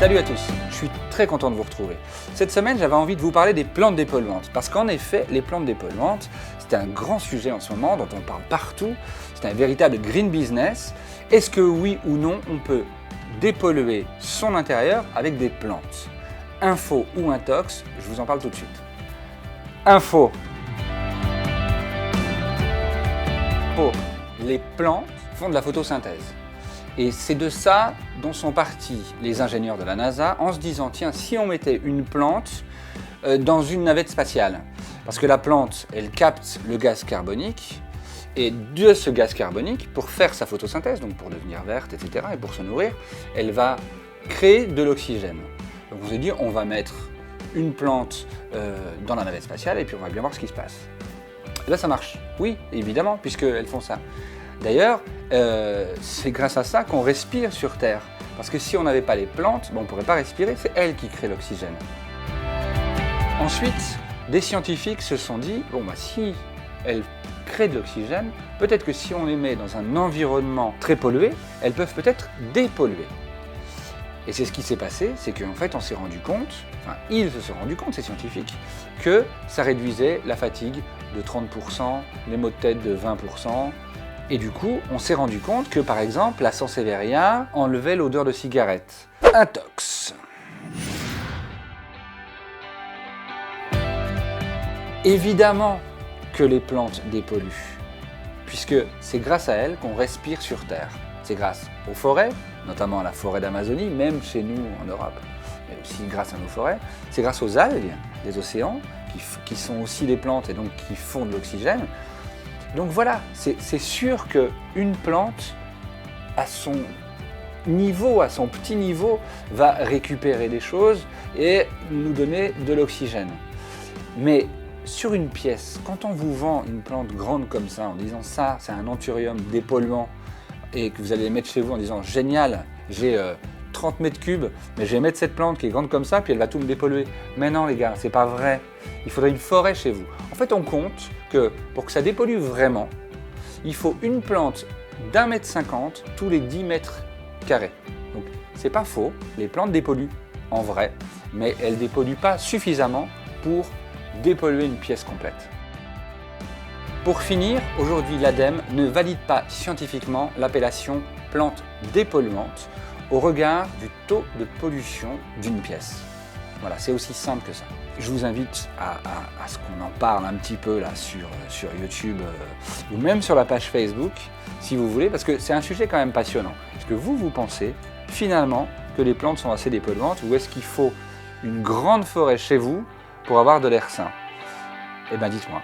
Salut à tous, je suis très content de vous retrouver. Cette semaine, j'avais envie de vous parler des plantes dépolluantes, parce qu'en effet, les plantes dépolluantes, c'est un grand sujet en ce moment, dont on parle partout, c'est un véritable green business. Est-ce que oui ou non, on peut dépolluer son intérieur avec des plantes? Info ou intox, je vous en parle tout de suite. Info. Les plantes font de la photosynthèse. Et c'est de ça dont sont partis les ingénieurs de la NASA en se disant, tiens, si on mettait une plante dans une navette spatiale, parce que la plante, elle capte le gaz carbonique, et de ce gaz carbonique, pour faire sa photosynthèse, donc pour devenir verte, etc., et pour se nourrir, elle va créer de l'oxygène. Donc on s'est dit, on va mettre une plante dans la navette spatiale, et puis on va bien voir ce qui se passe. Et là, ça marche. Oui, évidemment, puisqu'elles font ça. D'ailleurs, c'est grâce à ça qu'on respire sur Terre. Parce que si on n'avait pas les plantes, on ne pourrait pas respirer, c'est elles qui créent l'oxygène. Ensuite, des scientifiques se sont dit, si elles créent de l'oxygène, peut-être que si on les met dans un environnement très pollué, elles peuvent peut-être dépolluer. Et c'est ce qui s'est passé, c'est qu'en fait on s'est rendu compte, ils se sont rendus compte, ces scientifiques, que ça réduisait la fatigue de 30%, les maux de tête de 20%, et du coup, on s'est rendu compte que, par exemple, la Sansevieria enlevait l'odeur de cigarette. Intox. Évidemment que les plantes dépolluent, puisque c'est grâce à elles qu'on respire sur Terre. C'est grâce aux forêts, notamment à la forêt d'Amazonie, même chez nous en Europe, mais aussi grâce à nos forêts. C'est grâce aux algues des océans, qui sont aussi des plantes et donc qui font de l'oxygène. Donc voilà, c'est sûr qu'une plante, à son niveau, à son petit niveau, va récupérer des choses et nous donner de l'oxygène. Mais sur une pièce, quand on vous vend une plante grande comme ça, en disant ça, c'est un anthurium dépolluant, et que vous allez les mettre chez vous en disant génial, j'ai 30 mètres cubes, mais je vais mettre cette plante qui est grande comme ça, puis elle va tout me dépolluer. Mais non les gars, c'est pas vrai. Il faudrait une forêt chez vous. En fait, on compte que pour que ça dépollue vraiment, il faut une plante d'1,50 m tous les 10 mètres carrés. Donc c'est pas faux, les plantes dépolluent en vrai, mais elles dépolluent pas suffisamment pour dépolluer une pièce complète. Pour finir, aujourd'hui l'ADEME ne valide pas scientifiquement l'appellation plante dépolluante au regard du taux de pollution d'une pièce. Voilà, c'est aussi simple que ça. Je vous invite à ce qu'on en parle un petit peu là sur YouTube ou même sur la page Facebook, si vous voulez, parce que c'est un sujet quand même passionnant. Est-ce que vous pensez finalement que les plantes sont assez dépolluantes ou est-ce qu'il faut une grande forêt chez vous pour avoir de l'air sain? Eh bien dites-moi.